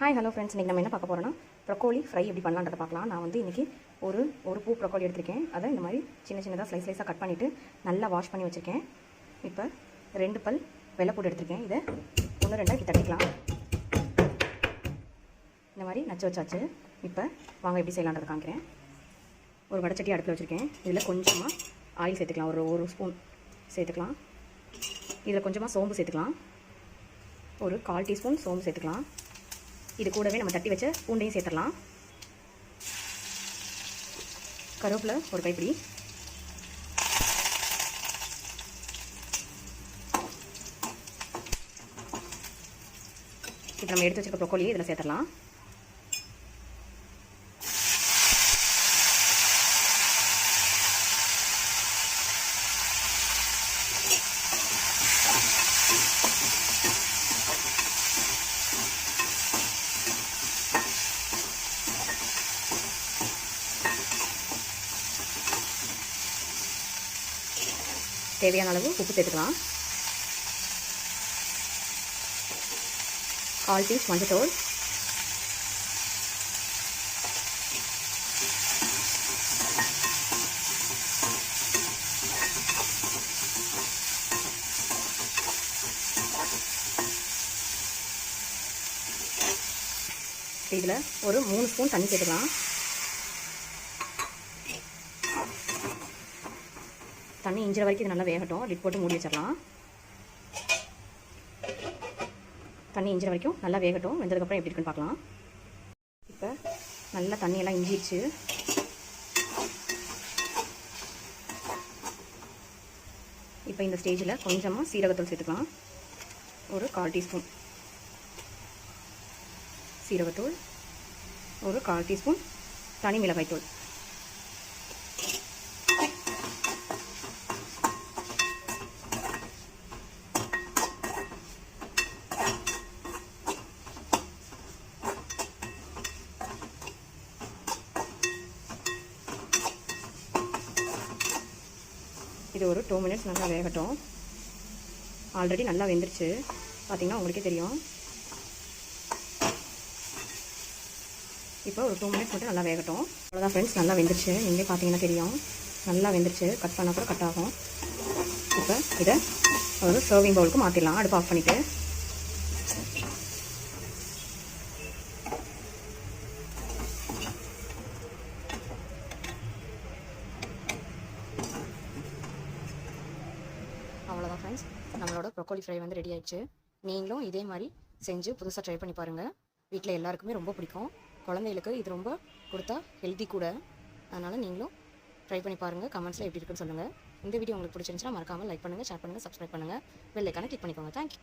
Hi hello friends, இன்றைக்கி நம்ம என்ன பார்க்க போகிறோன்னா ப்ரொக்கோலி ஃப்ரை எப்படி பண்ணலான்றதை பார்க்கலாம். நான் வந்து இன்றைக்கி ஒரு பூ ப்ரொக்கோலி எடுத்திருக்கேன். அதை இந்த மாதிரி சின்ன சின்னதாக ஸ்லைஸாக கட் பண்ணிவிட்டு நல்லா வாஷ் பண்ணி வச்சுருக்கேன். இப்போ 2 பல் வெள்ளைப்பூடு எடுத்திருக்கேன். இதை 1-2 இப்படி தட்டிக்கலாம். இந்த மாதிரி நச்சு வச்சாச்சு. இப்போ வாங்க எப்படி செய்யலான்றதை காமிக்கிறேன். ஒரு வடைச்சட்டி அடுப்பில் வச்சுருக்கேன். இதில் கொஞ்சமாக ஆயில் சேர்த்துக்கலாம். ஒரு ஸ்பூன் சேர்த்துக்கலாம். இதில் கொஞ்சமாக சோம்பு சேர்த்துக்கலாம். ஒரு 1/4 டீஸ்பூன் சோம்பு சேர்த்துக்கலாம். இது கூடவே நம்ம தட்டி வச்ச பூண்டையும் சேர்த்துடலாம். கருவேப்பிலை ஒரு கைப்பிடி, இப்போ நம்ம எடுத்து வச்சிருக்க ப்ரொக்கோலியை இதில் சேர்த்துடலாம். தேவையான அளவு உப்பு சேர்த்துக்கலாம். 1/4 டீஸ்பூன் மஞ்சள்தூள், இதில் ஒரு 3 ஸ்பூன் தண்ணி சேர்த்துக்கலாம். தண்ணி இஞ்சிற வரைக்கும் இது நல்லா வேகட்டும். லிட் போட்டு மூடி வச்சிடலாம். தண்ணி இஞ்சிற வரைக்கும் நல்லா வேகட்டும். வெந்ததுக்கப்புறம் எப்படி இருக்குன்னு பார்க்கலாம். இப்போ நல்லா தண்ணியெல்லாம் இஞ்சிடுச்சு. இப்போ இந்த ஸ்டேஜில் கொஞ்சமாக சீரகத்தூள் சேர்த்துக்கலாம். ஒரு 1/4 டீஸ்பூன் சீரகத்தூள், ஒரு 1/4 டீஸ்பூன் தனி மிளகாய்த்தூள், இது ஒரு 2 மினிட்ஸ் நல்லா வேகட்டும். ஆல்ரெடி நல்லா வெந்துருச்சு, பார்த்தீங்கன்னா உங்களுக்கே தெரியும். இப்போ ஒரு 2 மினிட்ஸ் மட்டும் நல்லா வேகட்டும். அவ்வளோதான் ஃப்ரெண்ட்ஸ், நல்லா வெந்துருச்சு. நீங்களே பார்த்தீங்கன்னா தெரியும், நல்லா வெந்துருச்சு. கட் பண்ணால் கூட கட் ஆகும். இப்போ இதை ஒரு சர்விங் பவுலுக்கு மாற்றிடலாம். அடுப்பு ஆஃப் பண்ணிவிட்டு அவ்வளோதான் ஃப்ரெண்ட்ஸ், நம்மளோட ப்ரொக்கோலி ஃப்ரை வந்து ரெடி ஆயிடுச்சு. நீங்களும் இதே மாதிரி செஞ்சு புதுசாக ட்ரை பண்ணி பாருங்கள். வீட்டில் எல்லாருக்குமே ரொம்ப பிடிக்கும். குழந்தைகளுக்கு இது ரொம்ப கொடுத்தா ஹெல்த்தி கூட. அதனால் நீங்களும் ட்ரை பண்ணி பாருங்கள். கமெண்ட்ஸில் எப்படி இருக்குன்னு சொல்லுங்கள். இந்த வீடியோ உங்களுக்கு பிடிச்சிருந்துச்சுன்னா மறக்காமல் லைக் பண்ணுங்கள், ஷேர் பண்ணுங்கள், சப்ஸ்கிரைப் பண்ணுங்கள், பெல் ஐக்கானை கிளிக் பண்ணிக்கோங்க. தேங்க்யூ.